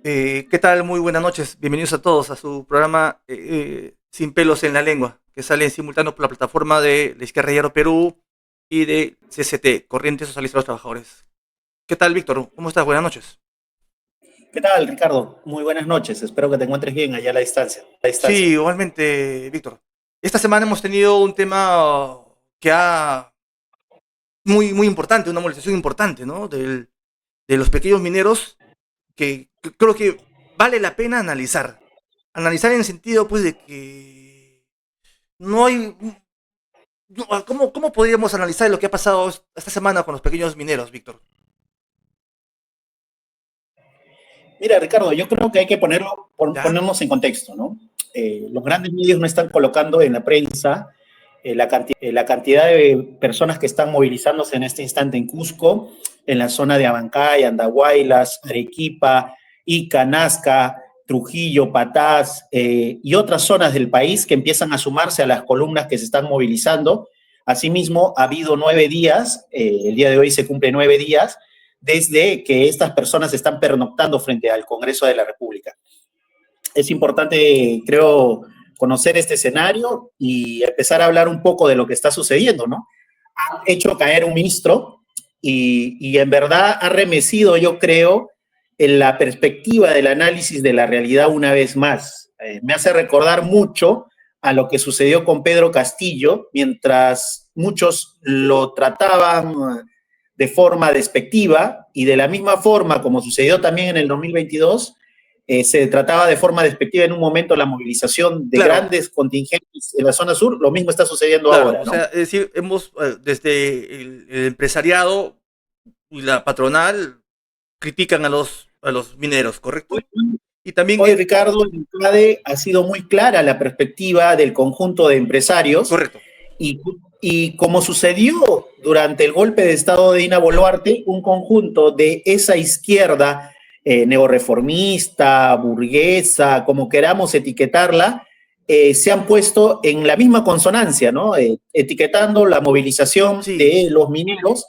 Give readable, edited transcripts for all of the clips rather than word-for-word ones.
¿Qué tal? Muy buenas noches. Bienvenidos a todos a su programa Sin pelos en la lengua, que sale en simultáneo por la plataforma de la Izquierda Diario Perú y de CST, Corriente Socialista de los Trabajadores. ¿Qué tal, Víctor? ¿Cómo estás? Buenas noches. ¿Qué tal, Ricardo? Muy buenas noches. Espero que te encuentres bien allá a la distancia. Sí, igualmente, Víctor. Esta semana hemos tenido un tema que ha muy importante, una movilización importante, ¿no? De los pequeños mineros que creo que vale la pena analizar. Analizar en el sentido, pues, de que no hay. ¿Cómo podríamos analizar lo que ha pasado esta semana con los pequeños mineros, Víctor? Mira, Ricardo, yo creo que hay que ¿Ya? ponernos en contexto, ¿no? Los grandes medios no están colocando en la prensa la cantidad de personas que están movilizándose en este instante en Cusco, en la zona de Abancay, Andahuaylas, Arequipa, Ica, Nazca, Trujillo, Patás y otras zonas del país que empiezan a sumarse a las columnas que se están movilizando. Asimismo, ha habido 9 días, el día de hoy se cumple 9 días, desde que estas personas están pernoctando frente al Congreso de la República. Es importante, creo, conocer este escenario y empezar a hablar un poco de lo que está sucediendo, ¿no? Han hecho caer un ministro y en verdad ha remecido, yo creo, en la perspectiva del análisis de la realidad una vez más. Me hace recordar mucho a lo que sucedió con Pedro Castillo, mientras muchos lo trataban de forma despectiva y de la misma forma como sucedió también en el 2022, se trataba de forma despectiva en un momento la movilización de Claro, grandes contingentes en la zona sur, lo mismo está sucediendo claro. ahora, O sea, ¿no? es decir, hemos, desde el empresariado y la patronal, critican a los mineros, ¿correcto? Y también, Hoy, Ricardo, en CADE ha sido muy clara la perspectiva del conjunto de empresarios correcto. y, y como sucedió durante el golpe de Estado de Dina Boluarte, un conjunto de esa izquierda neoreformista, burguesa, como queramos etiquetarla, se han puesto en la misma consonancia, ¿no? Etiquetando la movilización Sí, de los mineros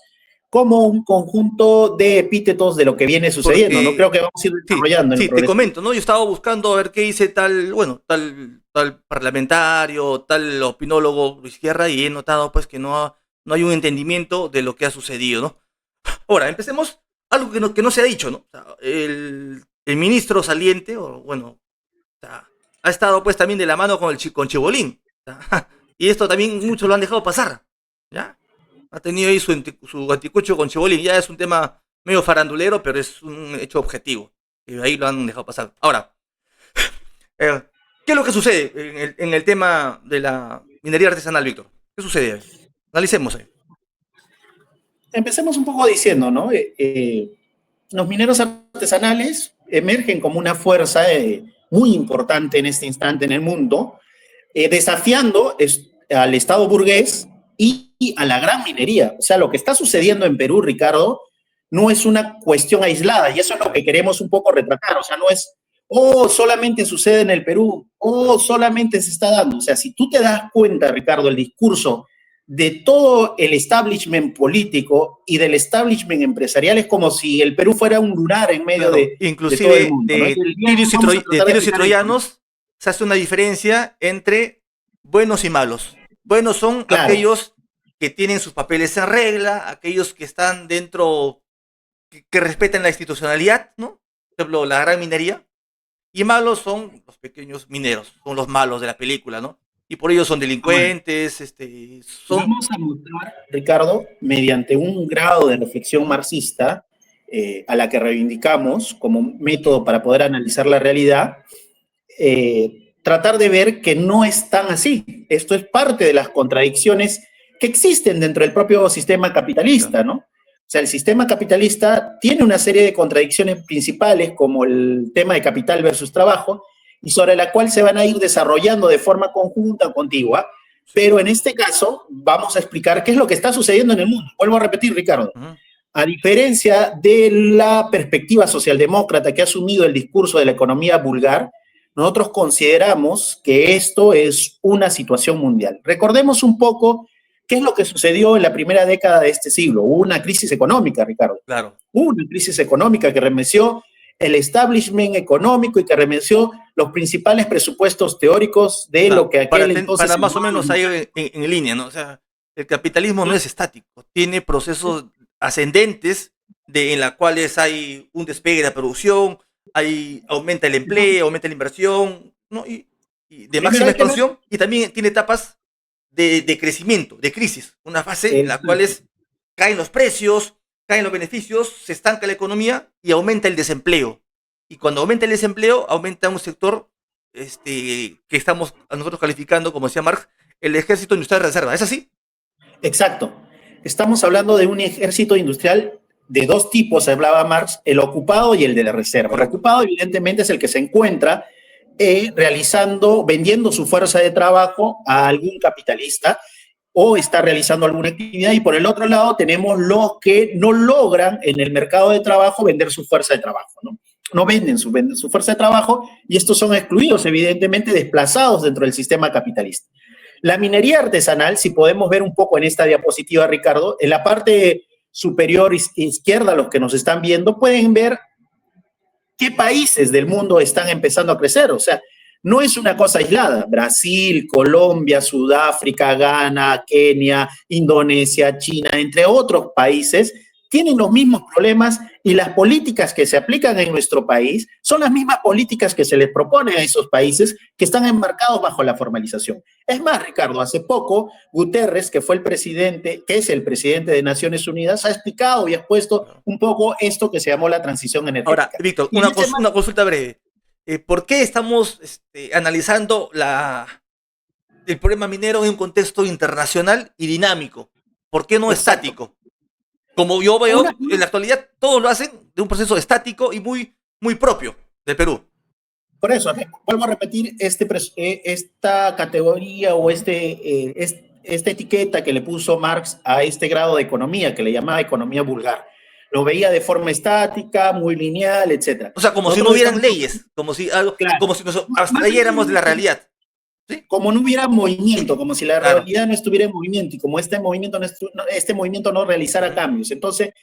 como un conjunto de epítetos de lo que viene sucediendo, ¿no? Creo porque que vamos a ir sí, desarrollando en el sí, te progreso. comento, ¿no? Yo estaba buscando a ver qué dice tal, bueno, tal parlamentario, tal opinólogo de izquierda y he notado pues que no hay un entendimiento de lo que ha sucedido, ¿no? Ahora, empecemos algo que no se ha dicho, ¿no? O sea, el ministro saliente, o bueno, o sea, ha estado pues también de la mano con con Chibolín. O sea, y esto también muchos lo han dejado pasar, ¿ya? Ha tenido ahí su anticucho con Chibolín. Ya es un tema medio farandulero, pero es un hecho objetivo. Y ahí lo han dejado pasar. Ahora, eh, ¿qué es lo que sucede en el tema de la minería artesanal, Víctor? ¿Qué sucede? Analicemos ahí. Empecemos un poco diciendo, ¿no? Los mineros artesanales emergen como una fuerza muy importante en este instante en el mundo, desafiando al Estado burgués y a la gran minería. O sea, lo que está sucediendo en Perú, Ricardo, no es una cuestión aislada y eso es lo que queremos un poco retratar. O sea, no es, oh, solamente sucede en el Perú, oh, solamente se está dando. O sea, si tú te das cuenta, Ricardo, el discurso de todo el establishment político y del establishment empresarial es como si el Perú fuera un lugar en medio Claro, de todo el inclusive mundo, ¿no? Y de el día de hoy vamos a de tratar de tirios y explicar esto, ¿no? troyanos se hace una diferencia entre buenos y malos. Buenos son Claro, aquellos que tienen sus papeles en regla, aquellos que están dentro, que respetan la institucionalidad, ¿no? Por ejemplo, la gran minería. Y malos son los pequeños mineros, son los malos de la película, ¿no? Y por ello son ahora, delincuentes, son. vamos a mostrar, Ricardo, mediante un grado de reflexión marxista a la que reivindicamos como método para poder analizar la realidad, tratar de ver que no es tan así. Esto es parte de las contradicciones que existen dentro del propio sistema Claro. capitalista, ¿no? O sea, el sistema capitalista tiene una serie de contradicciones principales, como el tema de capital versus trabajo, y sobre la cual se van a ir desarrollando de forma conjunta, contigua. Sí. Pero en este caso, vamos a explicar qué es lo que está sucediendo en el mundo. Vuelvo a repetir, Ricardo. Ujú. A diferencia de la perspectiva socialdemócrata que ha asumido el discurso de la economía vulgar, nosotros consideramos que esto es una situación mundial. Recordemos un poco qué es lo que sucedió en la primera década de este siglo. Hubo una crisis económica, Ricardo. Claro. Hubo una crisis económica que remeció el establishment económico y que remenció los principales presupuestos teóricos de lo que entonces... Para más o menos ahí en línea, ¿no? O sea, el capitalismo no es estático, tiene procesos ascendentes en las cuales hay un despegue de la producción, aumenta el empleo, aumenta la inversión, ¿no? Y de máxima expansión, y también tiene etapas de crecimiento, de crisis, una fase en la cual caen los precios, caen los beneficios, se estanca la economía y aumenta el desempleo. Y cuando aumenta el desempleo, aumenta un sector que estamos nosotros calificando, como decía Marx, el ejército industrial de reserva. ¿Es así? Exacto. Estamos hablando de un ejército industrial de dos tipos, hablaba Marx, el ocupado y el de la reserva. Correcto. El ocupado, evidentemente, es el que se encuentra vendiendo su fuerza de trabajo a algún capitalista o está realizando alguna actividad, y por el otro lado tenemos los que no logran en el mercado de trabajo vender su fuerza de trabajo, ¿no? No venden su fuerza de trabajo, y estos son excluidos, evidentemente, desplazados dentro del sistema capitalista. La minería artesanal, si podemos ver un poco en esta diapositiva, Ricardo, en la parte superior izquierda, los que nos están viendo, pueden ver qué países del mundo están empezando a crecer. O sea, no es una cosa aislada. Brasil, Colombia, Sudáfrica, Ghana, Kenia, Indonesia, China, entre otros países, tienen los mismos problemas, y las políticas que se aplican en nuestro país son las mismas políticas que se les proponen a esos países que están enmarcados bajo la formalización. Es más, Ricardo, hace poco Guterres, que es el presidente de Naciones Unidas, ha explicado y ha expuesto un poco esto que se llamó la transición energética. Ahora, Víctor, una consulta breve. ¿Por qué estamos analizando el problema minero en un contexto internacional y dinámico? ¿Por qué no estático? Como yo veo, en la actualidad todos lo hacen de un proceso estático y muy propio de Perú. Por eso, vuelvo a repetir esta categoría o esta etiqueta que le puso Marx a este grado de economía, que le llamaba economía vulgar. Lo veía de forma estática, muy lineal, etc. O sea, como si no hubieran leyes, como si nos abstrayéramos de la realidad. ¿Sí? Como no hubiera movimiento, como si la realidad no estuviera en movimiento, y como este movimiento no realizara cambios. Entonces,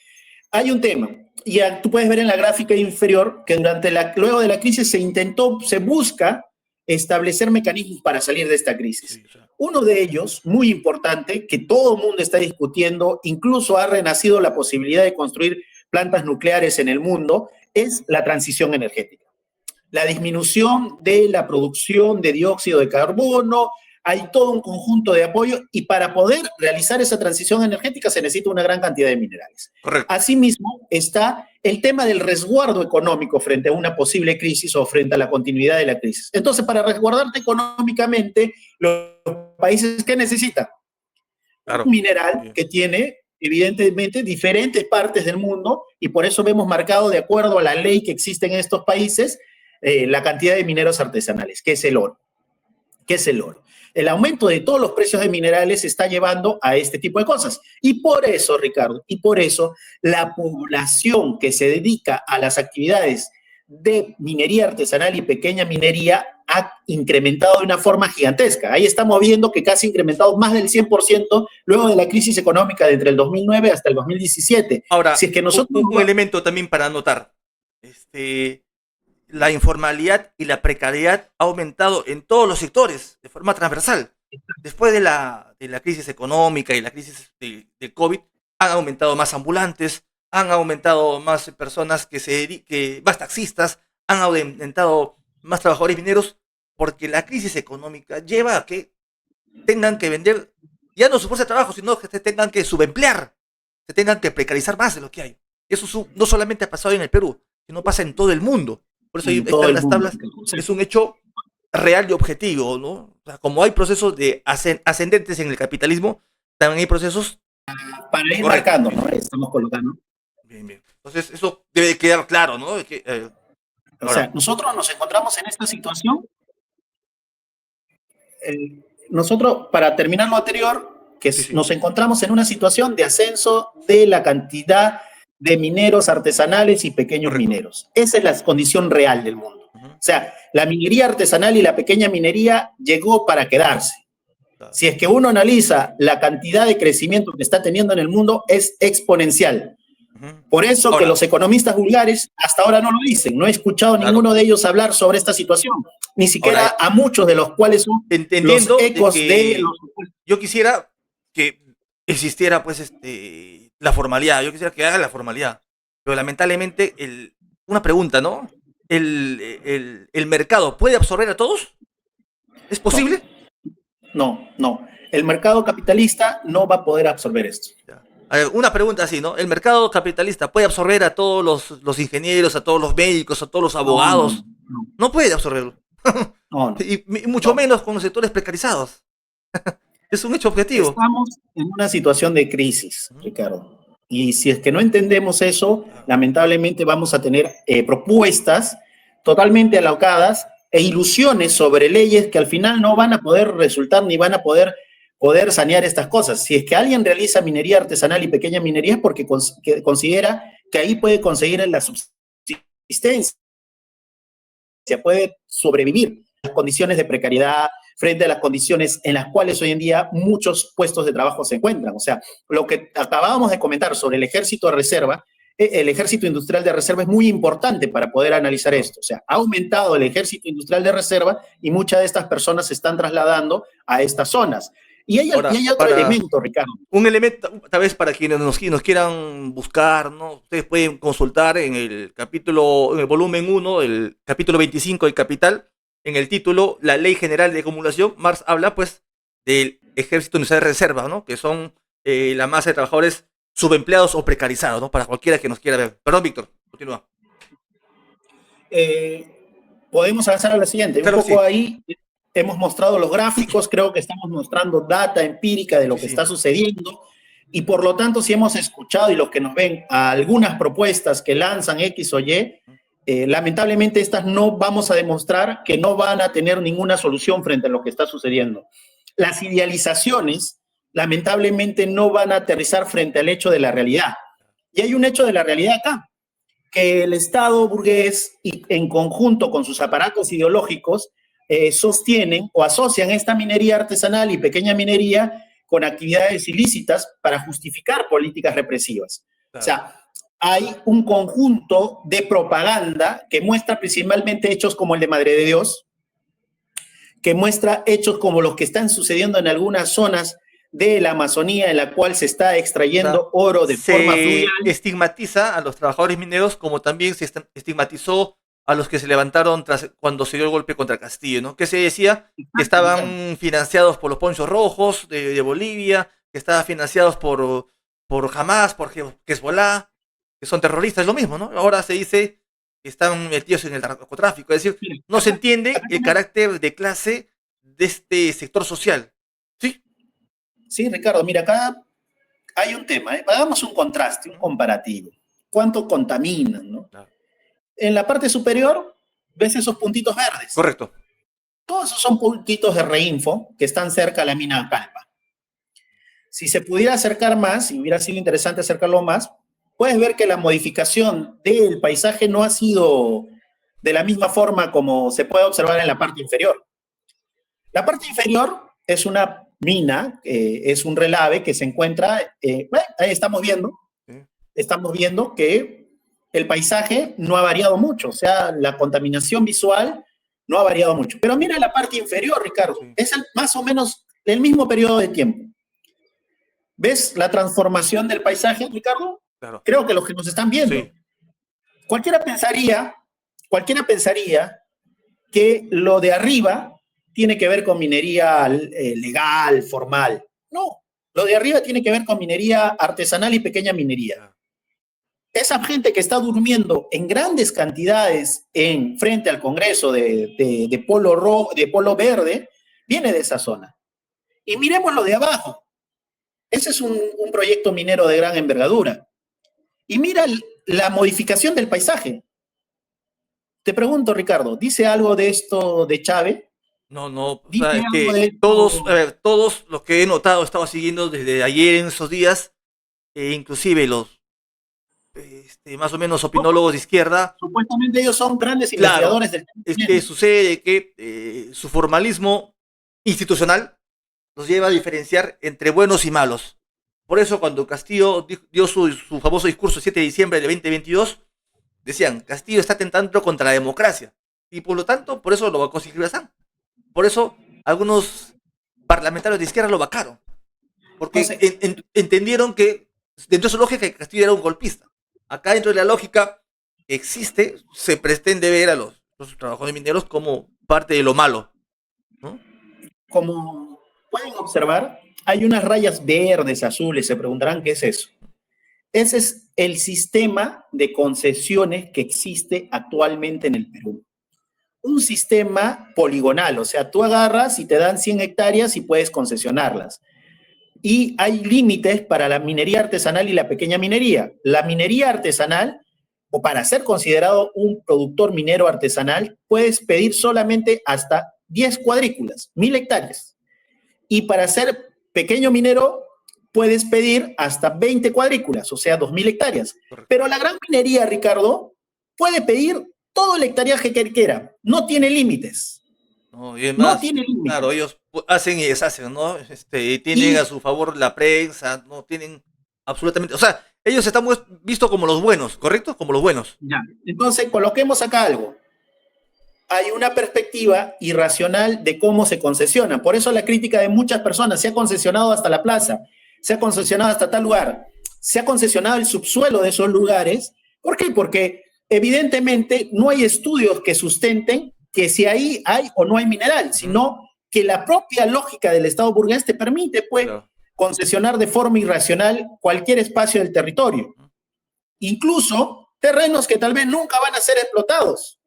hay un tema, y tú puedes ver en la gráfica inferior que luego de la crisis se busca establecer mecanismos para salir de esta crisis. Sí, uno de ellos, muy importante, que todo el mundo está discutiendo, incluso ha renacido la posibilidad de construir plantas nucleares en el mundo, es la transición energética. La disminución de la producción de dióxido de carbono, hay todo un conjunto de apoyo, y para poder realizar esa transición energética se necesita una gran cantidad de minerales. Correcto. Asimismo, está el tema del resguardo económico frente a una posible crisis o frente a la continuidad de la crisis. Entonces, para resguardarte económicamente, los países, ¿qué necesitan? Un mineral que tiene, evidentemente, diferentes partes del mundo, y por eso vemos marcado, de acuerdo a la ley que existe en estos países, la cantidad de mineros artesanales, que es el oro. ¿Qué es el oro? El aumento de todos los precios de minerales está llevando a este tipo de cosas. Y por eso, Ricardo, la población que se dedica a las actividades de minería artesanal y pequeña minería ha incrementado de una forma gigantesca. Ahí estamos viendo que casi ha incrementado más del 100% luego de la crisis económica de entre el 2009 hasta el 2017. Ahora, si es que un elemento también para anotar. La informalidad y la precariedad ha aumentado en todos los sectores de forma transversal. Después de la crisis económica y la crisis de COVID, han aumentado más ambulantes, han aumentado más personas más taxistas, han aumentado más trabajadores mineros, porque la crisis económica lleva a que tengan que vender ya no su fuerza de trabajo, sino que se tengan que subemplear, se tengan que precarizar más de lo que hay. Eso no solamente ha pasado en el Perú, sino pasa en todo el mundo. Por eso ahí están en las tablas, es un hecho real y objetivo, ¿no? O sea, como hay procesos ascendentes en el capitalismo, también hay procesos... Para ir marcando, ¿no? Estamos colocando. Bien. Entonces, eso debe quedar claro, ¿no? O sea, nosotros nos encontramos en esta situación. Nosotros, para terminar lo anterior, nos encontramos en una situación de ascenso de la cantidad de mineros artesanales y pequeños mineros. Esa es la condición real del mundo. O sea, la minería artesanal y la pequeña minería llegó para quedarse. Si es que uno analiza la cantidad de crecimiento que está teniendo en el mundo, es exponencial. Ujú. Por eso que Ahora, los economistas vulgares hasta ahora no lo dicen. No he escuchado a claro, ninguno de ellos hablar sobre esta situación, ni ahora siquiera a muchos de los cuales son los entendiendo de ecos de que los... yo quisiera que existiera, pues, la formalidad, yo quisiera que haga la formalidad, pero lamentablemente, una pregunta, ¿no? ¿El mercado puede absorber a todos? ¿Es No, posible? no, no. El mercado capitalista no va a poder absorber esto. Ya. A ver, una pregunta así, ¿no? ¿El mercado capitalista puede absorber a todos los ingenieros, a todos los médicos, a todos los No, no, abogados? no, No puede absorberlo. no, no, Y mucho no. menos con los sectores precarizados. Es un hecho objetivo. Estamos en una situación de crisis, Ujú. Ricardo. Y si es que no entendemos eso, Claro. lamentablemente vamos a tener propuestas totalmente alocadas e ilusiones sobre leyes que al final no van a poder resultar ni van a poder sanear estas cosas. Si es que alguien realiza minería artesanal y pequeña minería es porque considera que ahí puede conseguir la subsistencia, puede sobrevivir las condiciones de precariedad frente a las condiciones en las cuales hoy en día muchos puestos de trabajo se encuentran. O sea, lo que acabábamos de comentar sobre el ejército de reserva, el ejército industrial de reserva es muy importante para poder analizar Claro. esto. O sea, ha aumentado el ejército industrial de reserva y muchas de estas personas se están trasladando a estas zonas. Y Ahora, hay otro para elemento, Ricardo. un elemento, tal vez para quienes nos quieran buscar, ¿no? Ustedes pueden consultar en el capítulo, en el volumen 1, el capítulo 25 del Capital, en el título La Ley General de Acumulación. Marx habla, pues, del ejército industrial de reserva, ¿no? Que son la masa de trabajadores subempleados o precarizados, ¿no? Para cualquiera que nos quiera ver. Perdón, Víctor, continúa. Eh, Podemos avanzar a la siguiente. Un Claro que poco sí, ahí hemos mostrado los gráficos, creo que estamos mostrando data empírica de lo sí, que sí. está sucediendo y por lo tanto si hemos escuchado y los que nos ven a algunas propuestas que lanzan X o Y, lamentablemente estas no vamos a demostrar que no van a tener ninguna solución frente a lo que está sucediendo. Las idealizaciones lamentablemente no van a aterrizar frente al hecho de la realidad. Y hay un hecho de la realidad acá que el Estado burgués, y en conjunto con sus aparatos ideológicos, sostienen o asocian esta minería artesanal y pequeña minería con actividades ilícitas para justificar políticas represivas. O Claro. sea, hay un conjunto de propaganda que muestra principalmente hechos como el de Madre de Dios, que muestra hechos como los que están sucediendo en algunas zonas de la Amazonía, en la cual se está O sea, extrayendo oro de forma se fluvial. estigmatiza a los trabajadores mineros como también se estigmatizó a los que se levantaron cuando se dio el golpe contra Castillo, ¿no? Que se decía que estaban financiados por los Ponchos Rojos de Bolivia, que estaban financiados por Hamas, por Hezbollah, que son terroristas, es lo mismo, ¿no? Ahora se dice que están metidos en el narcotráfico, es decir, no se entiende el carácter de clase de este sector social, ¿sí? Sí, Ricardo, mira, acá hay un tema, ¿eh? Hagamos un contraste, un comparativo. ¿Cuánto contaminan, no? Claro. En la parte superior, ves esos puntitos verdes. Correcto. Todos esos son puntitos de reinfo que están cerca a la mina de Calpa. Si se pudiera acercar más, y hubiera sido interesante acercarlo más, puedes ver que la modificación del paisaje no ha sido de la misma forma como se puede observar en la parte inferior. La parte inferior es una mina, es un relave que se encuentra, bueno, ahí Sí. estamos viendo que el paisaje no ha variado mucho, o sea, la contaminación visual no ha variado mucho. Pero mira la parte inferior, Ricardo, Sí. es más o menos el mismo periodo de tiempo. ¿Ves la transformación del paisaje, Ricardo? Claro. Creo que los que nos están viendo. Sí. Cualquiera pensaría, cualquiera pensaría que lo de arriba tiene que ver con minería legal, formal. No, lo de arriba tiene que ver con minería artesanal y pequeña minería. Claro. Esa gente que está durmiendo en grandes cantidades en frente al Congreso de Polo Rojo, de Polo Verde, viene de esa zona. Y miremos lo de abajo. Ese es un proyecto minero de gran envergadura. Y mira la modificación del paisaje. Te pregunto, Ricardo, ¿dice algo de esto de Chávez? No, no, o ¿Dice sea, es algo de que todos, a esto? ver, todos los que he notado, estaba siguiendo desde ayer en esos días, inclusive los más o menos opinólogos de izquierda, Supuestamente ellos son grandes claro, investigadores del es que tema. sucede que su formalismo institucional nos lleva a diferenciar entre buenos y malos. Por eso cuando Castillo dio su famoso discurso el 7 de diciembre de 2022, decían, Castillo está atentando contra la democracia. Y por lo tanto, por eso lo vacó Silvia San. Por eso algunos parlamentarios de izquierda lo vacaron. Porque Entonces, entendieron que dentro de su lógica que Castillo era un golpista. Acá dentro de la lógica que existe, se pretende ver a los trabajadores mineros como parte de lo malo, ¿no? como pueden observar, hay unas rayas verdes, azules, se preguntarán qué es eso. Ese es el sistema de concesiones que existe actualmente en el Perú. Un sistema poligonal, o sea, tú agarras y te dan 100 hectáreas y puedes concesionarlas. Y hay límites para la minería artesanal y la pequeña minería. La minería artesanal, o para ser considerado un productor minero artesanal, puedes pedir solamente hasta 10 cuadrículas, 1000 hectáreas. Y para ser pequeño minero, puedes pedir hasta 20 cuadrículas, o sea, 2000 hectáreas. Correcto. Pero la gran minería, Ricardo, puede pedir todo el hectareaje que quiera. No tiene límites. No, y además, No tiene límites. claro, ellos hacen y deshacen, ¿no? Y tienen a su favor la prensa, no tienen absolutamente, o sea, ellos están vistos como los buenos, ¿correcto? Como los buenos. Ya. Entonces, coloquemos acá algo. Hay una perspectiva irracional de cómo se concesiona. Por eso la crítica de muchas personas, se ha concesionado hasta la plaza, se ha concesionado hasta tal lugar, se ha concesionado el subsuelo de esos lugares. ¿Por qué? Porque evidentemente no hay estudios que sustenten que si ahí hay o no hay mineral, sino que la propia lógica del Estado burgués te permite, pues, claro, concesionar de forma irracional cualquier espacio del territorio. Incluso terrenos que tal vez nunca van a ser explotados,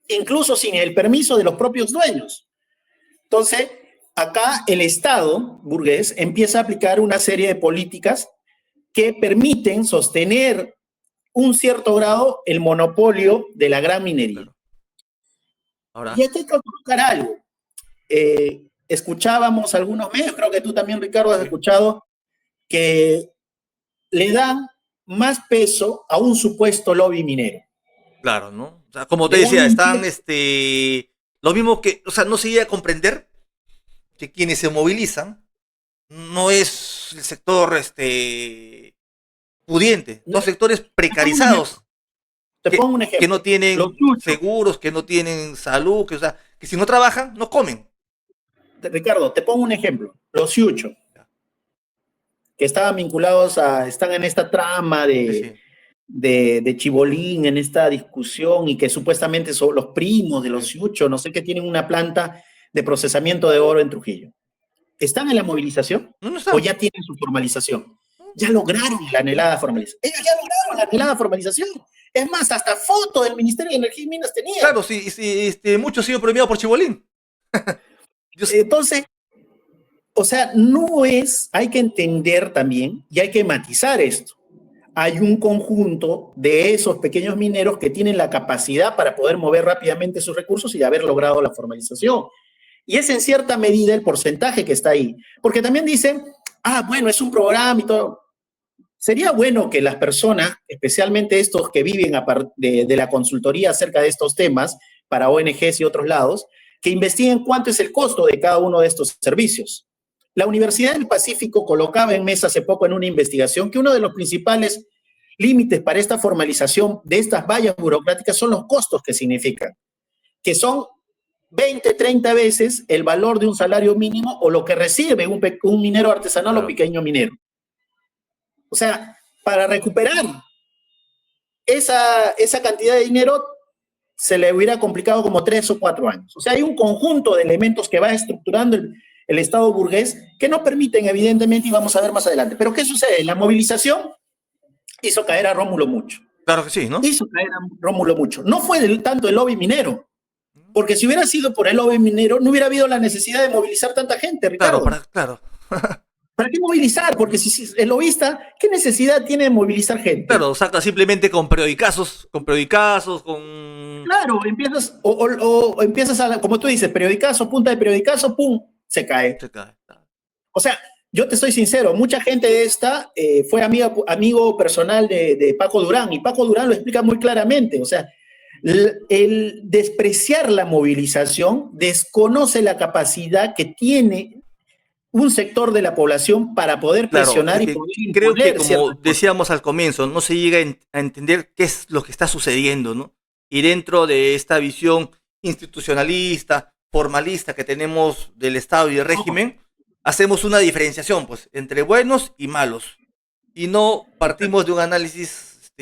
incluso sin el permiso de los propios dueños. Entonces, acá el Estado burgués empieza a aplicar una serie de políticas que permiten sostener un cierto grado el monopolio de la gran minería. Claro. Ahora, y aquí hay que colocar algo. Escuchábamos algunos medios, creo que tú también, Ricardo, has escuchado, que le dan más peso a un supuesto lobby minero. Claro, ¿no? O sea, como te decía, están, lo mismo que, o sea, no se llega a comprender que quienes se movilizan no es el sector, pudiente, no sectores precarizados. Te pongo un ejemplo. Que no tienen seguros, que no tienen salud, que, o sea, que si no trabajan, no comen. Ricardo, te pongo un ejemplo. Los Yucho, que estaban vinculados están en esta trama de Chibolín, en esta discusión, y que supuestamente son los primos de los Yucho, no sé, que tienen una planta de procesamiento de oro en Trujillo. ¿Están en la movilización? No ¿O ya tienen su formalización? Ya lograron la anhelada formalización. Ellos ya lograron la anhelada formalización. Es más, hasta foto del Ministerio de Energía y Minas tenía. Claro, sí, muchos han sido premiados por Chibolín. Entonces, o sea, no es, hay que entender también y hay que matizar esto. Hay un conjunto de esos pequeños mineros que tienen la capacidad para poder mover rápidamente sus recursos y haber logrado la formalización. Y es en cierta medida el porcentaje que está ahí. Porque también dicen, bueno, es un programa y todo. Sería bueno que las personas, especialmente estos que viven de la consultoría acerca de estos temas para ONGs y otros lados, que investiguen cuánto es el costo de cada uno de estos servicios. La Universidad del Pacífico colocaba en mesa hace poco en una investigación que uno de los principales límites para esta formalización de estas vallas burocráticas son los costos que significan, que son 20, 30 veces el valor de un salario mínimo o lo que recibe un minero artesanal o pequeño minero. O sea, para recuperar esa cantidad de dinero se le hubiera complicado como 3 o 4 años. O sea, hay un conjunto de elementos que va estructurando el Estado burgués que no permiten, evidentemente, y vamos a ver más adelante. Pero ¿qué sucede? La movilización hizo caer a Rómulo Mucho. Claro que sí, ¿no? Hizo caer a Rómulo Mucho. No fue tanto el lobby minero, porque si hubiera sido por el lobby minero, no hubiera habido la necesidad de movilizar tanta gente, Ricardo. Claro. ¿Para qué movilizar? Porque si el lobista, ¿qué necesidad tiene de movilizar gente? Claro, saca simplemente con periodicazos, con... Claro, empiezas, o empiezas a, como tú dices, periodicazo, punta de periodicazo, pum, se cae. Claro. O sea, yo te soy sincero, mucha gente de esta fue amigo personal de Paco Durán, y Paco Durán lo explica muy claramente. O sea, el despreciar la movilización desconoce la capacidad que tiene un sector de la población para poder Claro, es presionar y que poder creo que imponer como ciertas cosas. decíamos al comienzo, no se llega a entender qué es lo que está sucediendo, ¿no? Y dentro de esta visión institucionalista, formalista que tenemos del Estado y del Ojo, régimen, hacemos una diferenciación, pues, entre buenos y malos. Y no partimos de un análisis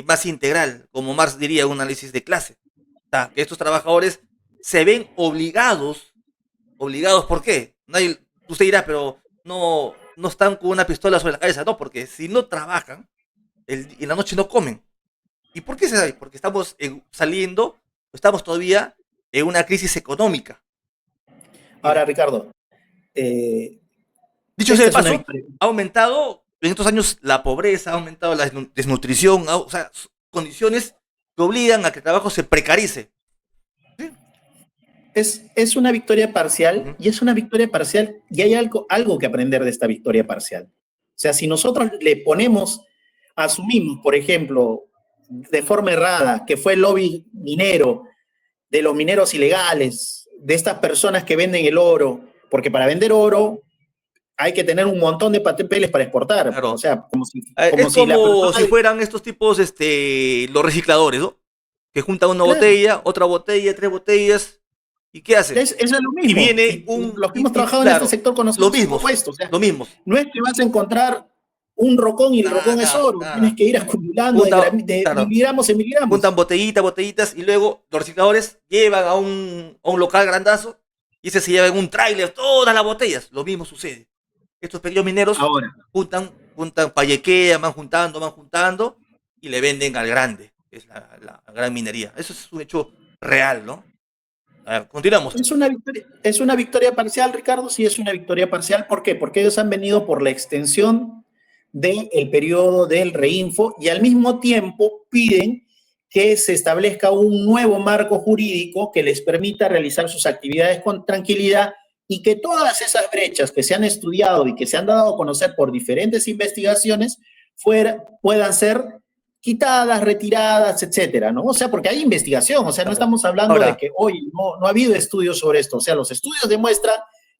más integral, como Marx diría, un análisis de clase. O sea, que estos trabajadores se ven obligados. ¿Obligados por qué? Nadie, usted dirá, pero no están con una pistola sobre la cabeza. No, porque si no trabajan, en la noche no comen. ¿Y por qué se da? Porque estamos saliendo, estamos todavía en una crisis económica. ahora Mire, Ricardo, eh, dicho sea esta de es una paso, victoria. ha aumentado en estos años la pobreza, ha aumentado la desnutrición, o sea, condiciones que obligan a que el trabajo se precarice. ¿Sí? Es una victoria parcial Ujú. y es una victoria parcial y hay algo que aprender de esta victoria parcial. O sea, si nosotros le ponemos, asumimos, por ejemplo, de forma errada, que fue el lobby minero, de los mineros ilegales, de estas personas que venden el oro, porque para vender oro hay que tener un montón de papeles para exportar. O Claro. sea, como Es si la como persona... si fueran estos tipos, los recicladores, ¿no? Que juntan una Claro, botella, otra botella, tres botellas, ¿y qué hacen? eso es lo Y mismo. viene Y los que hemos trabajado en este claro, sector los conocemos cómo mismos, es esto. O sea, los mismos. no es que vas a encontrar un rocón y el Nada, rocón es nada, oro. Tienes nada. que ir acumulando Junta, de claro, miligramos en juntan miligramos. botellitas, botellitas, y luego los recicladores llevan a un local grandazo y ese se lleva en un tráiler todas las botellas. Lo mismo sucede. Estos pequeños mineros Ahora, juntan payequean, van juntando y le venden al grande, que es la gran minería. Eso es un hecho real, ¿no? A ver, continuamos. es una victoria parcial, Ricardo. Sí, es una victoria parcial. ¿Por qué? Porque ellos han venido por la extensión del periodo del reinfo y al mismo tiempo piden que se establezca un nuevo marco jurídico que les permita realizar sus actividades con tranquilidad y que todas esas brechas que se han estudiado y que se han dado a conocer por diferentes investigaciones puedan ser quitadas, retiradas, etcétera, ¿no? O sea, porque hay investigación, o sea, no Claro. estamos hablando de Ahora, que hoy no ha habido estudios sobre esto, o sea, los estudios demuestran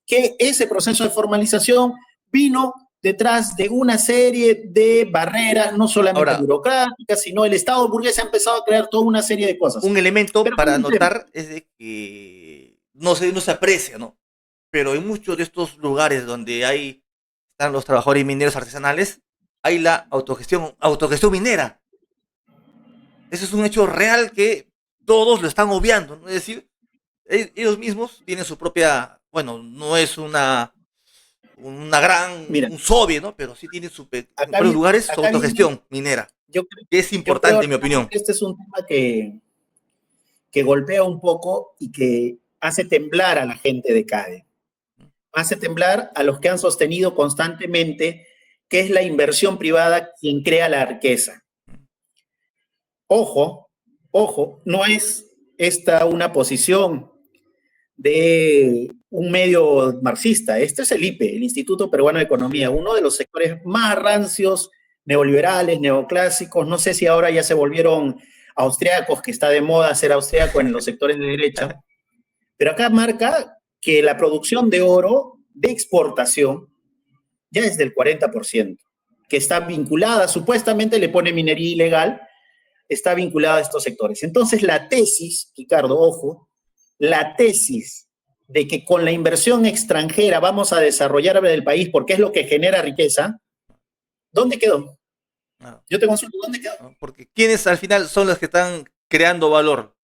que ese proceso de formalización vino detrás de una serie de barreras, no solamente ahora, burocráticas, sino el Estado burgués ha empezado a crear toda una serie de cosas. un elemento Pero hay para un tema, notar es de que no se aprecia, ¿no? Pero en muchos de estos lugares donde están los trabajadores mineros artesanales, hay la autogestión minera. Eso es un hecho real que todos lo están obviando, ¿no? Es decir, ellos mismos tienen su propia, bueno, no es mira, un SOBI, ¿no? Pero sí tienen en acá, varios lugares su acá viene, autogestión minera, yo, que es yo creo importante en mi Ricardo, opinión. que este es un tema que golpea un poco y que hace temblar a la gente de CADE, hace temblar a los que han sostenido constantemente que es la inversión privada quien crea la riqueza. Ojo, ojo, no es esta una posición de un medio marxista. Este es el IPE, el Instituto Peruano de Economía, Sí. uno de los sectores más rancios, neoliberales, neoclásicos. No sé si ahora ya se volvieron austriacos, que está de moda ser austriaco en los sectores de derecha, pero acá marca que la producción de oro de exportación ya es del 40%, que está vinculada, supuestamente le pone minería ilegal, está vinculada a estos sectores. Entonces, la tesis, Ricardo, ojo, la tesis de que con la inversión extranjera vamos a desarrollar el país porque es lo que genera riqueza, ¿dónde quedó? No, Yo te consulto, ¿dónde quedó? no, porque quienes al final son los que están creando valor.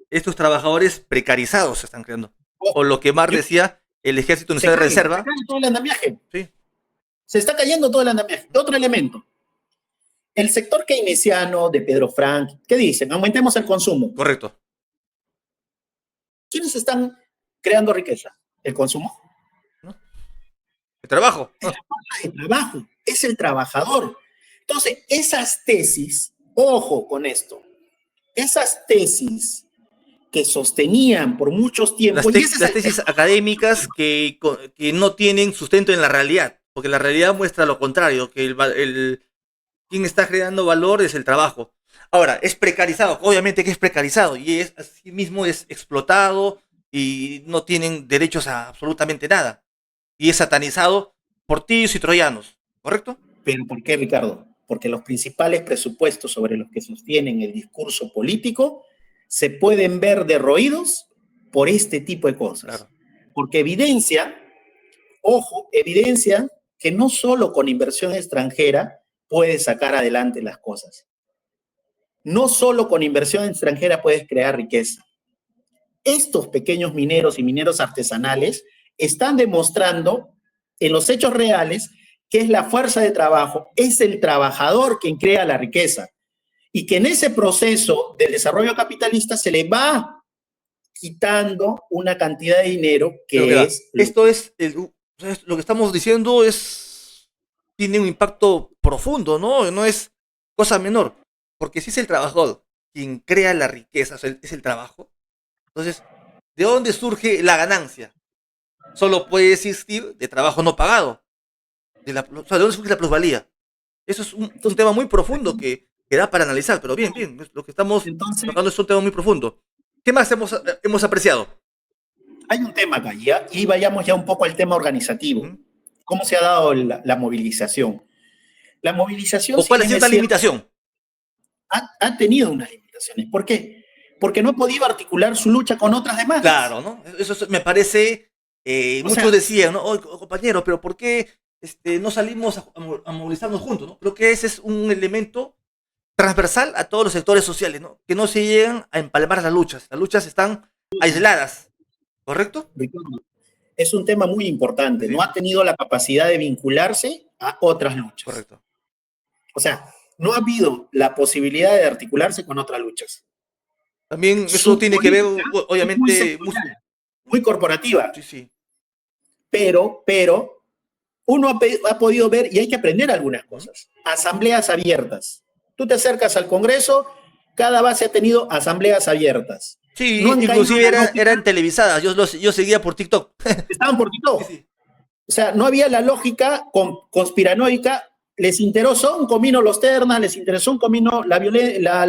Estos trabajadores precarizados se están creando. O Ojo, lo que Mar yo, decía, el ejército nacional de se reserva. cae todo el andamiaje, Sí, se está cayendo todo el andamiaje. Otro elemento, el sector keynesiano de Pedro Frank, ¿qué dicen? Aumentemos el consumo. correcto. ¿Quiénes están creando riqueza? ¿El consumo? ¿No? El trabajo. Es la fuerza de trabajo, es el trabajador. Entonces, esas tesis, ojo con esto, esas tesis que sostenían por muchos tiempos, y ese es Las tesis académicas que no tienen sustento en la realidad, porque la realidad muestra lo contrario, que quien está creando valor es el trabajo. Ahora, es precarizado, obviamente que es precarizado, y así mismo es explotado y no tienen derechos a absolutamente nada. y es satanizado por tibios y troyanos, ¿correcto? ¿Pero por qué, Ricardo? Porque los principales presupuestos sobre los que sostienen el discurso político se pueden ver derroídos por este tipo de cosas. Claro. Porque evidencia, ojo, evidencia que no solo con inversión extranjera puedes sacar adelante las cosas. No solo con inversión extranjera puedes crear riqueza. Estos pequeños mineros y mineros artesanales están demostrando en los hechos reales que es la fuerza de trabajo, es el trabajador quien crea la riqueza y que en ese proceso del desarrollo capitalista se le va quitando una cantidad de dinero Pero que mira, es... esto es, lo que estamos diciendo tiene un impacto profundo, ¿no? No es cosa menor, porque si es el trabajador quien crea la riqueza, o sea, es el trabajo, entonces, ¿de dónde surge la ganancia? Solo puede existir de trabajo no pagado, o sea, ¿de dónde surge la plusvalía? Eso es un Entonces, tema muy profundo que da para analizar, pero bien, lo que estamos entonces, tocando es un tema muy profundo. ¿Qué más hemos apreciado? hay un tema acá, ¿ya? Y vayamos ya un poco al tema organizativo. ¿Mm? ¿Cómo se ha dado la movilización? La movilización, ¿O si cuál es bien es cierta cierto, limitación? ha tenido unas limitaciones. ¿Por qué? Porque no ha podido articular su lucha con otras demandas. Claro, ¿no? Me parece, O muchos sea, decían, ¿no? "Oye, compañero, pero ¿por qué no salimos a movilizarnos juntos, ¿no? Creo que ese es un elemento transversal a todos los sectores sociales, ¿no? Que no se llegan a empalmar las luchas están aisladas, ¿correcto? Ricardo, es un tema muy Sí, importante. No sí, ha tenido la capacidad de vincularse a otras luchas. correcto. O sea, no ha habido la posibilidad de articularse con otras luchas. También eso Su tiene que ver, política es muy obviamente, sectorial, muy corporativa, sí, sí, pero uno ha podido ver y hay que aprender algunas ¿Mm? cosas. Asambleas abiertas. Tú te acercas al Congreso, cada base ha tenido asambleas abiertas. No Sí, han caído en inclusive la lógica, eran televisadas, yo seguía por TikTok. estaban por Sí, TikTok. sí. O sea, no había la lógica conspiranoica. Les interesó un comino los ternas, les interesó un comino la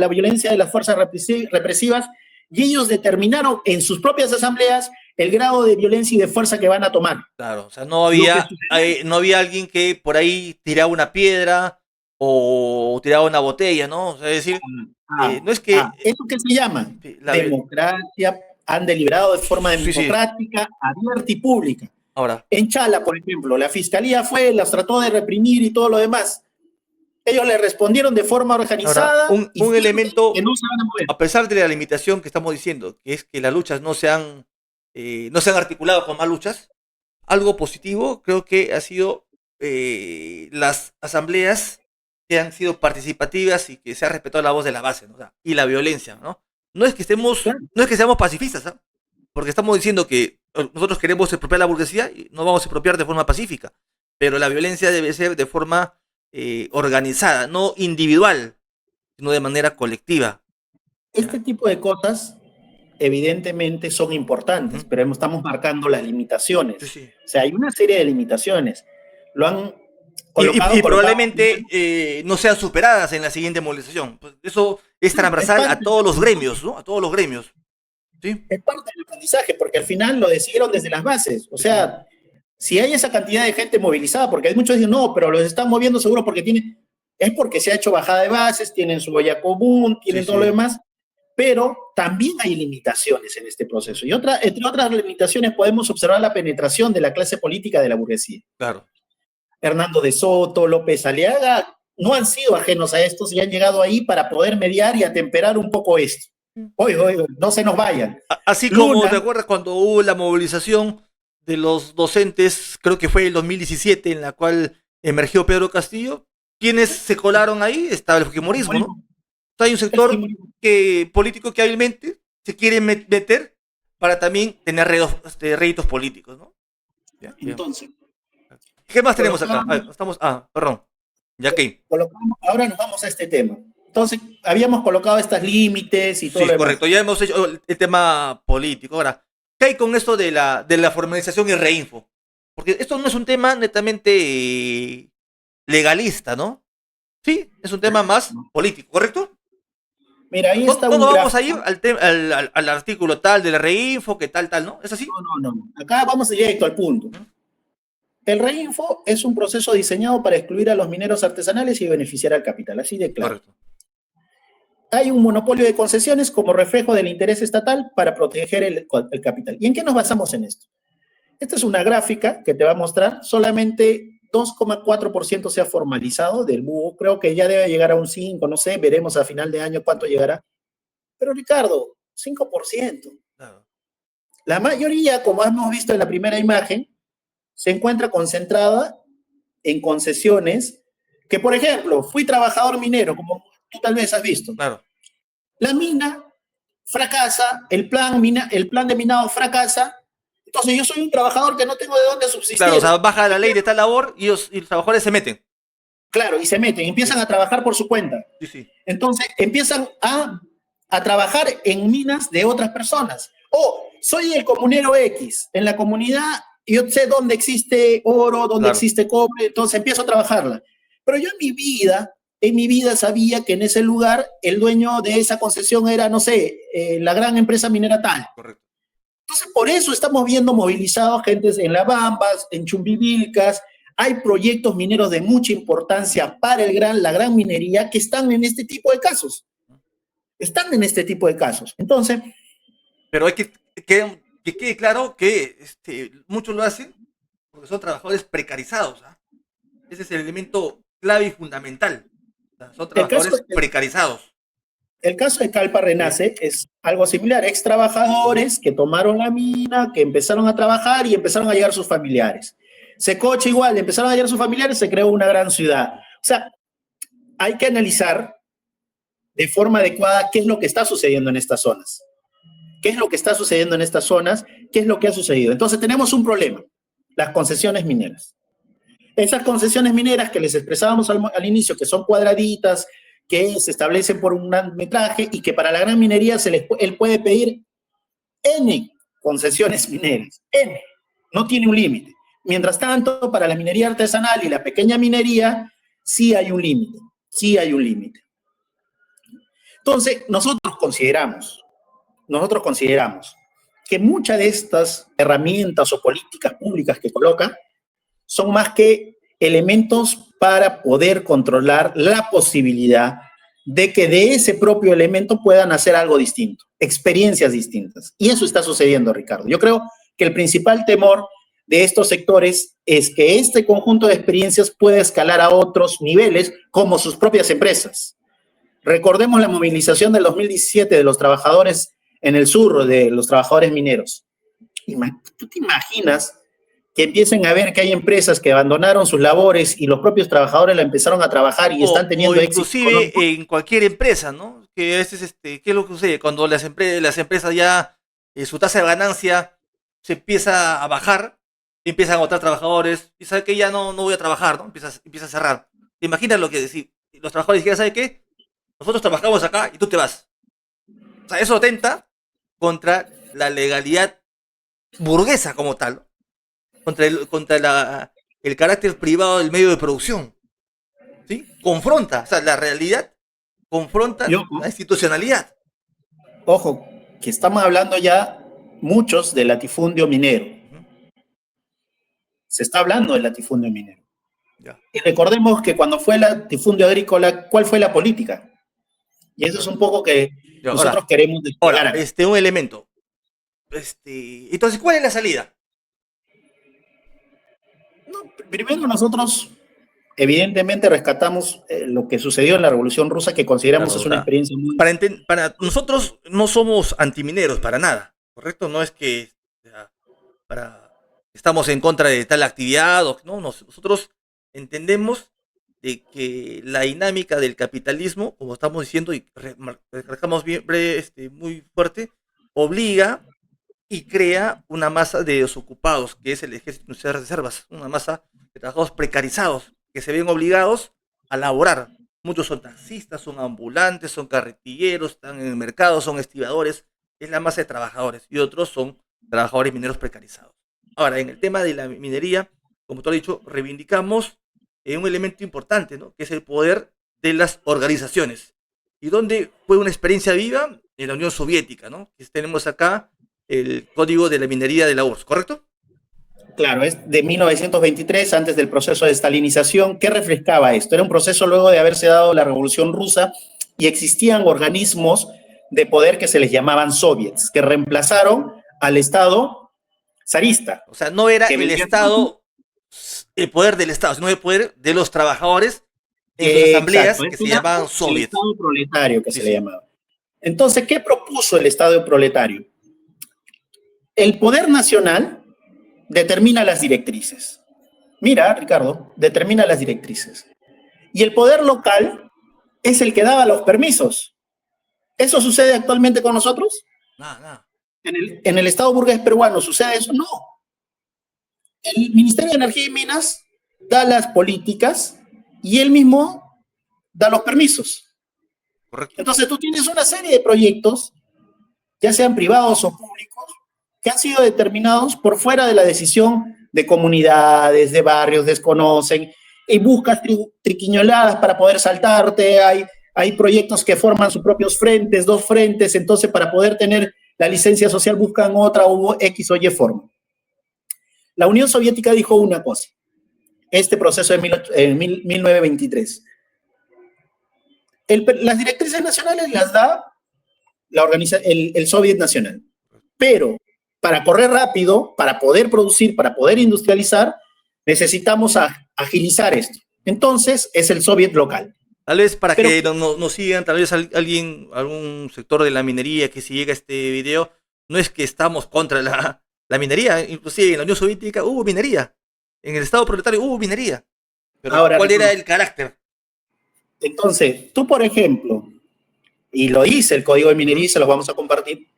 violencia de las fuerzas represivas y ellos determinaron en sus propias asambleas el grado de violencia y de fuerza que van a tomar. Claro, o sea, Lo que sucedió. no había alguien que por ahí tiraba una piedra o tiraba una botella, ¿no? O sea, es decir, no es que ¿Eso qué se llama? sí, Democracia. Han deliberado de forma sí, sí, democrática, abierta y pública. ahora, En Chala, por ejemplo, la fiscalía fue, las trató de reprimir y todo lo demás. Ellos le respondieron de forma organizada y un firme que elemento, no se van a mover. a pesar de la limitación que estamos diciendo, que es que las luchas no se han articulado con más luchas, algo positivo creo que ha sido las asambleas que han sido participativas y que se ha respetado la voz de la base, ¿no? O sea, y la violencia, ¿no? Claro, No es que seamos pacifistas, ¿ah? Porque estamos diciendo que nosotros queremos expropiar la burguesía y no vamos a expropiar de forma pacífica, pero la violencia debe ser de forma organizada, no individual, sino de manera colectiva. este ¿Ya? tipo de cosas evidentemente son importantes, Ujú. pero estamos marcando las Sí, limitaciones. sí. O sea, hay una serie de limitaciones. Lo han colocado. Probablemente no sean superadas en la siguiente movilización. Pues eso es Es transversal parte a todos los gremios, ¿no? A todos los gremios. ¿Sí? es parte del aprendizaje, porque al final lo decidieron desde las bases. O Sí, sí. sea, si hay esa cantidad de gente movilizada, porque hay muchos que dicen, no, pero los están moviendo seguro porque tienen, es porque se ha hecho bajada de bases, tienen su olla común, Sí, tienen todo lo sí. demás, pero también hay limitaciones en este Ujú. proceso. Y entre otras limitaciones podemos observar la penetración de la clase política de la burguesía. Claro. Hernando de Soto, López Aliaga, no han sido ajenos a estos y han llegado ahí para poder mediar y atemperar un poco esto. Oye, oye, no se nos vayan. Así como, ¿te Luna, acuerdas cuando hubo la movilización de los docentes, creo que fue el 2017, en la cual emergió Pedro Castillo? ¿Quiénes se colaron ahí? Estaba el fujimorismo, ¿no? Hay un el sector Fujimori. político que hábilmente se quiere meter para también tener réditos políticos, ¿no? Ya, bien. Entonces, ¿Qué más tenemos acá? colocamos, Perdón. Ya que. ahora nos vamos a este tema. Entonces, habíamos colocado estos límites y todo Sí, lo demás. correcto. Ya hemos hecho el tema político. Ahora, ¿qué hay con esto de la formalización y reinfo? Porque esto no es un tema netamente legalista, ¿no? Sí, es un tema más político, ¿correcto? Mira, ahí No, está no un nos vamos a gráfico. ir al artículo tal de la reinfo, que tal, tal, ¿no? ¿Es así? No, no, no. Acá vamos directo al punto. ¿Mm? El reinfo es un proceso diseñado para excluir a los mineros artesanales y beneficiar al capital, así de claro. Correcto. Hay un monopolio de concesiones como reflejo del interés estatal para proteger el capital. ¿Y en qué nos basamos en esto? Esta es una gráfica que te va a mostrar solamente 2,4% se ha formalizado del búho. Creo que ya debe llegar a un 5%, no sé, veremos a final de año cuánto llegará. Pero Ricardo, 5%. Claro. La mayoría, como hemos visto en la primera imagen, se encuentra concentrada en concesiones que, por ejemplo, fui trabajador minero, como tú tal vez has visto. Claro. La mina fracasa, el plan de minado fracasa, entonces yo soy un trabajador que no tengo de dónde subsistir. Claro, o sea, baja la ley de tal labor y los trabajadores se meten. Claro, y se meten, empiezan a trabajar por su cuenta. Sí, sí. Entonces empiezan a trabajar en minas de otras personas. O soy el comunero X, en la comunidad yo sé dónde existe oro, dónde existe cobre, entonces empiezo a trabajarla. Pero yo en mi vida sabía que en ese lugar el dueño de esa concesión era, no sé, la gran empresa minera tal. Correcto. Entonces, por eso estamos viendo movilizados gentes en La Bambas, en Chumbivilcas. Hay proyectos mineros de mucha importancia para la gran minería que están en este tipo de casos. Están en este tipo de casos. Entonces... Pero hay que quede claro que muchos lo hacen porque son trabajadores precarizados. ¿Ah? Ese es el elemento clave y fundamental. O sea, son trabajadores precarizados. El caso de Calpa Renace es algo similar. Ex trabajadores que tomaron la mina, que empezaron a trabajar y empezaron a llegar sus familiares. Secoche igual, empezaron a llegar sus familiares, se creó una gran ciudad. O sea, hay que analizar de forma adecuada qué es lo que está sucediendo en estas zonas. ¿Qué es lo que está sucediendo en estas zonas? ¿Qué es lo que ha sucedido? Entonces tenemos un problema, las concesiones mineras. Esas concesiones mineras que les expresábamos al inicio, que son cuadraditas, que se establecen por un metraje y que para la gran minería él puede pedir N concesiones mineras, N, no tiene un límite. Mientras tanto, para la minería artesanal y la pequeña minería, sí hay un límite, sí hay un límite. Entonces, nosotros consideramos que muchas de estas herramientas o políticas públicas que colocan son más que elementos para poder controlar la posibilidad de que de ese propio elemento puedan hacer algo distinto, experiencias distintas. Y eso está sucediendo, Ricardo. Yo creo que el principal temor de estos sectores es que este conjunto de experiencias pueda escalar a otros niveles, como sus propias empresas. Recordemos la movilización del 2017 de los trabajadores en el sur, de los trabajadores mineros. ¿Tú te imaginas que empiecen a ver que hay empresas que abandonaron sus labores y los propios trabajadores la empezaron a trabajar y están teniendo éxito? Inclusive en cualquier empresa, ¿no? Que a veces, ¿qué es lo que sucede? Cuando las empresas ya, su tasa de ganancia se empieza a bajar, empiezan a agotar trabajadores, y sabe que ya no voy a trabajar, ¿no? Empieza a cerrar. ¿Te imaginas lo que decir? Los trabajadores dijeran, ¿sabe qué? Nosotros trabajamos acá y tú te vas. O sea, eso atenta contra la legalidad burguesa como tal, contra el carácter privado del medio de producción. ¿Sí? Confronta, o sea, la realidad confronta la institucionalidad. Ojo, que estamos hablando ya muchos del latifundio minero. Se está hablando del latifundio minero. Ya. Y recordemos que cuando fue el latifundio agrícola, ¿cuál fue la política? Y eso es un poco que nosotros queremos desplegar. Ahora, un elemento. Entonces, ¿cuál es la salida? No, primero nosotros, evidentemente, rescatamos lo que sucedió en la Revolución Rusa, que consideramos es una experiencia muy... Para nosotros no somos antimineros, para nada, ¿correcto? No es que estamos en contra de tal actividad, no, nosotros entendemos de que la dinámica del capitalismo, como estamos diciendo y recalcamos muy fuerte, obliga y crea una masa de desocupados, que es el Ejército Nacional de Reservas, una masa de trabajadores precarizados, que se ven obligados a laborar. Muchos son taxistas, son ambulantes, son carretilleros, están en el mercado, son estibadores, es la masa de trabajadores, y otros son trabajadores mineros precarizados. Ahora, en el tema de la minería, como tú has dicho, reivindicamos un elemento importante, ¿no? Que es el poder de las organizaciones. ¿Y dónde fue una experiencia viva? En la Unión Soviética, ¿no? Tenemos acá el código de la minería de la URSS, ¿correcto? Claro, es de 1923, antes del proceso de estalinización. ¿Qué refrescaba esto? Era un proceso luego de haberse dado la Revolución Rusa y existían organismos de poder que se les llamaban soviets, que reemplazaron al Estado zarista. O sea, no era Que el venía... Estado, el poder del Estado, sino el poder de los trabajadores en sus asambleas Exacto, que se llamaban el soviets. Estado proletario que Sí, se le sí. llamaba. Entonces, ¿qué propuso el Estado proletario? El poder nacional determina las directrices. Mira, Ricardo, determina las directrices. Y el poder local es el que daba los permisos. ¿Eso sucede actualmente con nosotros? Nada, nada. En el Estado burgués peruano sucede eso. No. El Ministerio de Energía y Minas da las políticas y él mismo da los permisos. Correcto. Entonces tú tienes una serie de proyectos, ya sean privados o públicos, que han sido determinados por fuera de la decisión de comunidades, de barrios, desconocen, y buscas triquiñoladas para poder saltarte, hay proyectos que forman sus propios frentes, dos frentes, entonces para poder tener la licencia social buscan otra o X o Y forma. La Unión Soviética dijo una cosa, este proceso de 1923. Las directrices nacionales las da el Soviet Nacional, pero para correr rápido, para poder producir, para poder industrializar, necesitamos agilizar esto. Entonces, es el Soviet local. Tal vez para Pero, que nos sigan, tal vez alguien, algún sector de la minería que si llega a este video, no es que estamos contra la minería, inclusive en la Unión Soviética hubo minería, en el Estado proletario hubo minería, pero ahora, ¿cuál era el carácter? Entonces, tú, por ejemplo, y lo dice el Código de Minería y se los vamos a compartir,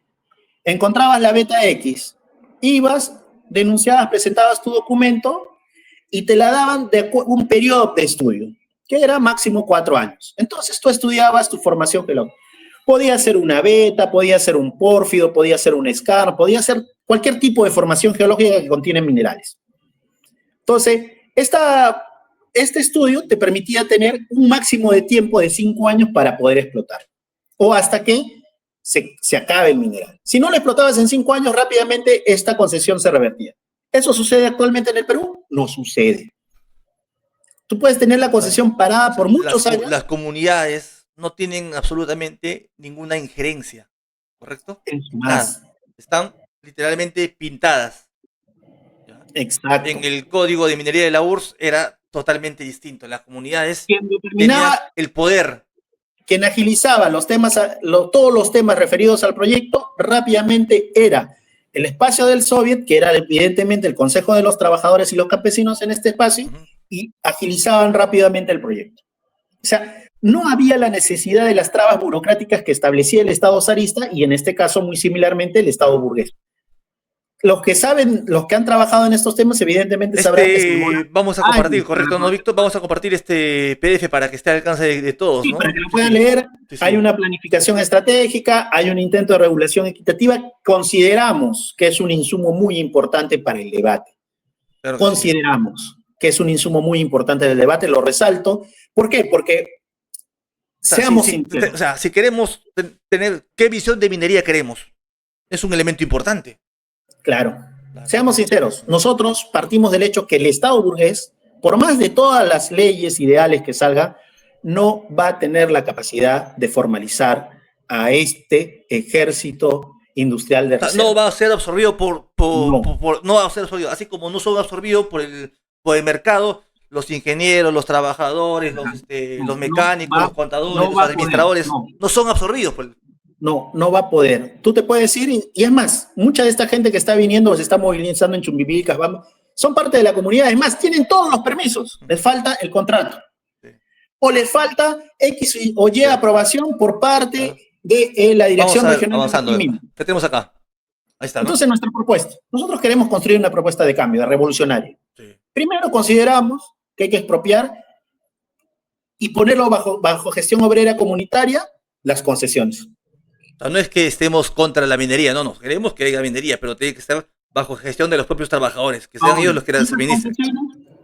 encontrabas la beta X, ibas, denunciabas, presentabas tu documento y te la daban de un periodo de estudio, que era máximo 4 años. Entonces tú estudiabas tu formación geológica. Podía ser una beta, podía ser un pórfido, podía ser un scar, podía ser cualquier tipo de formación geológica que contiene minerales. Entonces, este estudio te permitía tener un máximo de tiempo de 5 años para poder explotar, o hasta que se acabe el mineral. Si no lo explotabas en 5 años, rápidamente esta concesión se revertía. ¿Eso sucede actualmente en el Perú? No sucede. Tú puedes tener la concesión parada por muchos años. Las comunidades no tienen absolutamente ninguna injerencia, ¿correcto? Más. Nada. Están literalmente pintadas. ¿Ya? Exacto. En el código de minería de la URSS era totalmente distinto. Las comunidades tenían el poder. Quien agilizaba los temas, todos los temas referidos al proyecto rápidamente era el espacio del Soviet, que era evidentemente el Consejo de los Trabajadores y los Campesinos en este espacio, y agilizaban rápidamente el proyecto. O sea, no había la necesidad de las trabas burocráticas que establecía el Estado zarista y en este caso muy similarmente el Estado burgués. Los que saben, los que han trabajado en estos temas, evidentemente sabrán que vamos a compartir, correcto, ¿no, Víctor? Vamos a compartir este PDF para que esté al alcance de todos, sí, ¿no? para que lo puedan leer. Sí. Hay una planificación estratégica, hay un intento de regulación equitativa. Consideramos que es un insumo muy importante para el debate. Claro, consideramos que es un insumo muy importante del debate, lo resalto. ¿Por qué? Porque seamos sinceros. O sea, si queremos tener, ¿qué visión de minería queremos? Es un elemento importante. Claro. Seamos sinceros, nosotros partimos del hecho que el Estado burgués, por más de todas las leyes ideales que salga, no va a tener la capacidad de formalizar a este ejército industrial de reserva. No va a ser absorbido no va a ser absorbido, así como no son absorbidos por el mercado, los ingenieros, los trabajadores, los mecánicos, los contadores, los administradores, no son absorbidos por No va a poder. Tú te puedes ir y es más, mucha de esta gente que está viniendo, se está movilizando en Chumbivilcas, son parte de la comunidad, es más, tienen todos los permisos, les falta el contrato. Sí. O les falta X o Y aprobación por parte de la Dirección Regional. Avanzando. ¿Qué tenemos acá? Ahí está, ¿no? Entonces, nuestra propuesta. Nosotros queremos construir una propuesta de cambio, de revolucionaria. Sí. Primero, consideramos que hay que expropiar y ponerlo bajo gestión obrera comunitaria las concesiones. O sea, no es que estemos contra la minería, no, queremos que haya minería, pero tiene que estar bajo gestión de los propios trabajadores, que sean ellos los que las administren.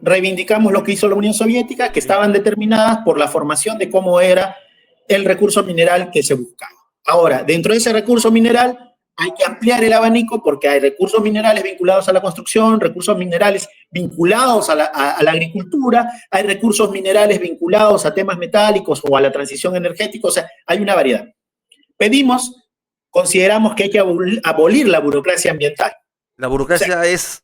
Reivindicamos lo que hizo la Unión Soviética, que estaban determinadas por la formación de cómo era el recurso mineral que se buscaba. Ahora, dentro de ese recurso mineral hay que ampliar el abanico porque hay recursos minerales vinculados a la construcción, recursos minerales vinculados a la agricultura, hay recursos minerales vinculados a temas metálicos o a la transición energética, o sea, hay una variedad. Pedimos, consideramos que hay que abolir la burocracia ambiental. La burocracia, o sea, es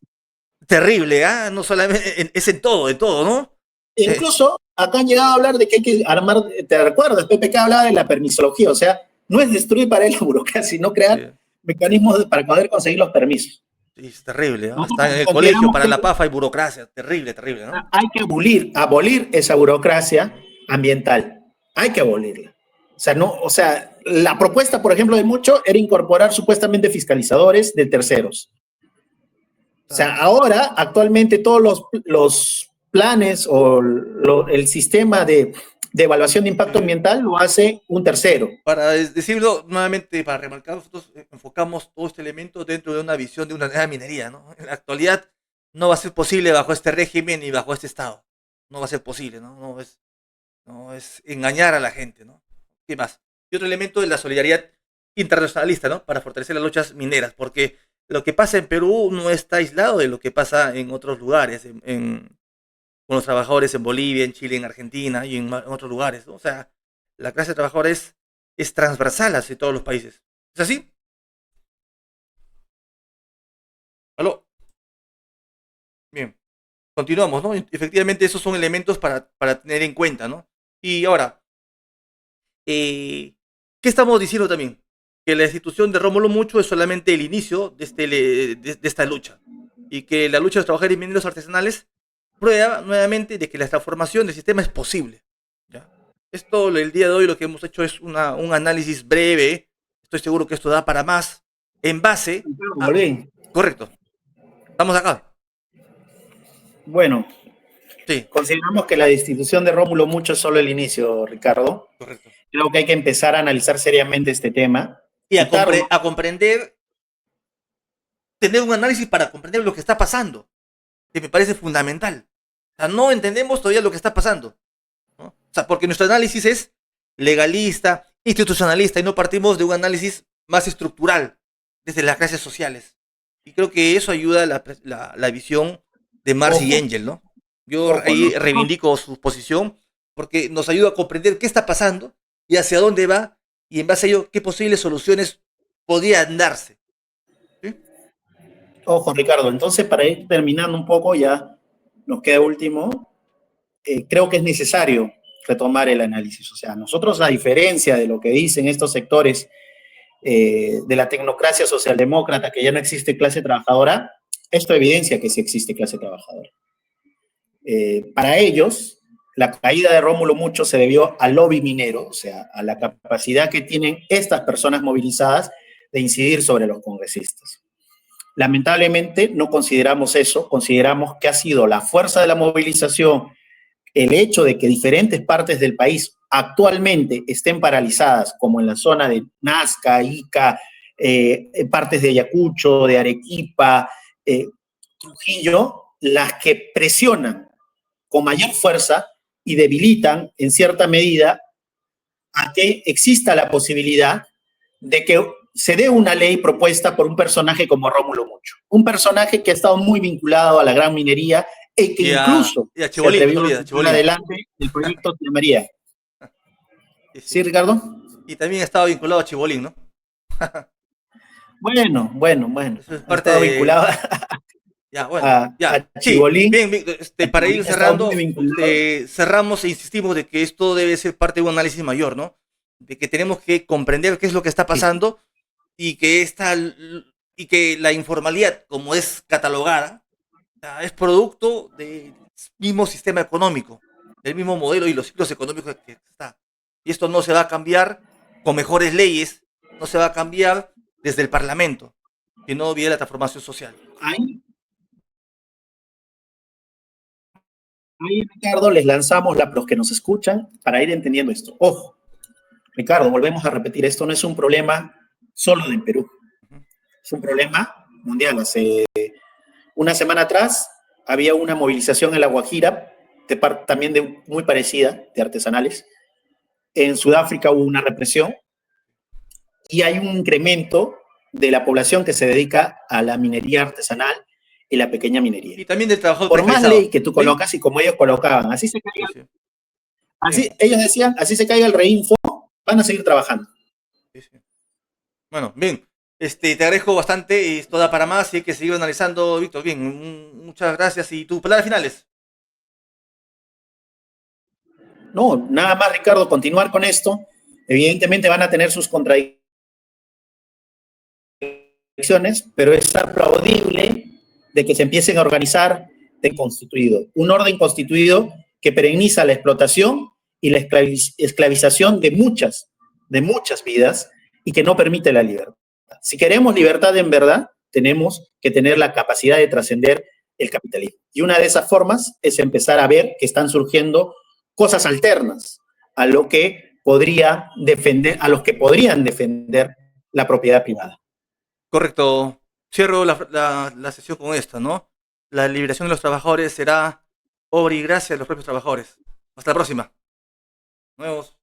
terrible, ¿ah? No solamente, es en todo, ¿no? Incluso acá han llegado a hablar de que hay que armar, te recuerdas, PPK hablaba de la permisología, o sea, no es destruir para él la burocracia, sino crear mecanismos para poder conseguir los permisos. Sí, es terrible, ¿no? Hasta en el colegio para la PAF hay burocracia, terrible, ¿no? Hay que abolir esa burocracia ambiental, hay que abolirla. O sea, la propuesta, por ejemplo, de mucho era incorporar supuestamente fiscalizadores de terceros. O sea, ahora, actualmente, todos los planes o el sistema de evaluación de impacto ambiental lo hace un tercero. Para decirlo nuevamente, para remarcar, nosotros enfocamos todo este elemento dentro de una visión de una nueva minería, ¿no? En la actualidad no va a ser posible bajo este régimen y bajo este estado. No va a ser posible, ¿no? No es engañar a la gente, ¿no? ¿Qué más? Y otro elemento es la solidaridad internacionalista, ¿no? Para fortalecer las luchas mineras, porque lo que pasa en Perú no está aislado de lo que pasa en otros lugares, con los trabajadores en Bolivia, en Chile, en Argentina y en otros lugares, ¿no? O sea, la clase trabajadora es transversal hacia todos los países. ¿Es así? ¿Aló? Bien. Continuamos, ¿no? Efectivamente, esos son elementos para tener en cuenta, ¿no? Y ahora, ¿qué estamos diciendo también? Que la institución de Rómulo Mucho es solamente el inicio de esta lucha. Y que la lucha de los trabajadores mineros artesanales prueba nuevamente de que la transformación del sistema es posible, ¿ya? Esto, el día de hoy, lo que hemos hecho es un análisis breve. Estoy seguro que esto da para más. En base a... Correcto. Estamos acá. Bueno, sí. Consideramos que la destitución de Rómulo Mucho es solo el inicio, Ricardo. Correcto. Creo que hay que empezar a analizar seriamente este tema. Y a comprender, tener un análisis para comprender lo que está pasando, que me parece fundamental. O sea, no entendemos todavía lo que está pasando, ¿no? O sea, porque nuestro análisis es legalista, institucionalista, y no partimos de un análisis más estructural, desde las clases sociales. Y creo que eso ayuda a la visión de Marx y Engels, ¿no? Yo ahí reivindico su posición, porque nos ayuda a comprender qué está pasando y hacia dónde va, y en base a ello, qué posibles soluciones podrían darse. ¿Sí? Ojo, Ricardo, entonces para ir terminando un poco, ya nos queda último, creo que es necesario retomar el análisis. O sea, nosotros, a diferencia de lo que dicen estos sectores de la tecnocracia socialdemócrata, que ya no existe clase trabajadora, esto evidencia que sí existe clase trabajadora. Para ellos, la caída de Rómulo Mucho se debió al lobby minero, o sea, a la capacidad que tienen estas personas movilizadas de incidir sobre los congresistas. Lamentablemente no consideramos eso, consideramos que ha sido la fuerza de la movilización, el hecho de que diferentes partes del país actualmente estén paralizadas, como en la zona de Nazca, Ica, partes de Ayacucho, de Arequipa, Trujillo, las que presionan con mayor fuerza y debilitan en cierta medida a que exista la posibilidad de que se dé una ley propuesta por un personaje como Rómulo Mucho. Un personaje que ha estado muy vinculado a la gran minería y que incluso se atrevió a llevar adelante el proyecto de María. ¿Sí, Ricardo? Y también estaba vinculado a Chibolín, ¿no? Bueno. Eso es parte de... vinculado a Chibolín. Sí, bien, para ir cerrando, cerramos e insistimos de que esto debe ser parte de un análisis mayor, ¿no? De que tenemos que comprender qué es lo que está pasando, y que la informalidad, como es catalogada, es producto del mismo sistema económico, del mismo modelo y los ciclos económicos que está. Y esto no se va a cambiar con mejores leyes, no se va a cambiar desde el Parlamento, sino vía la transformación social. Ahí, Ricardo, les lanzamos los que nos escuchan para ir entendiendo esto. Ojo, Ricardo, volvemos a repetir, esto no es un problema solo de Perú, es un problema mundial. Hace una semana atrás había una movilización en La Guajira, también muy parecida, de artesanales. En Sudáfrica hubo una represión y hay un incremento de la población que se dedica a la minería artesanal y la pequeña minería. Y también del trabajador Por más precarizado. ley que tú ¿Sí? colocas y como ellos colocaban, así se caiga, Sí, sí. así, Bien. ellos decían, así se caiga el reinfo, van a seguir trabajando. Sí, sí. Bueno, bien. Te agradezco bastante y esto da para más y hay que seguir analizando, Víctor. Bien, muchas gracias. ¿Y tus palabras finales? No, nada más, Ricardo, continuar con esto. Evidentemente van a tener sus contradicciones, pero es aplaudible de que se empiecen a organizar de constituido. Un orden constituido que pereniza la explotación y la esclavización de muchas vidas y que no permite la libertad. Si queremos libertad en verdad, tenemos que tener la capacidad de trascender el capitalismo. Y una de esas formas es empezar a ver que están surgiendo cosas alternas a lo que podría defender, a los que podrían defender la propiedad privada. Correcto. Cierro la sesión con esto, ¿no? La liberación de los trabajadores será obra y gracia de los propios trabajadores. Hasta la próxima. Nos vemos.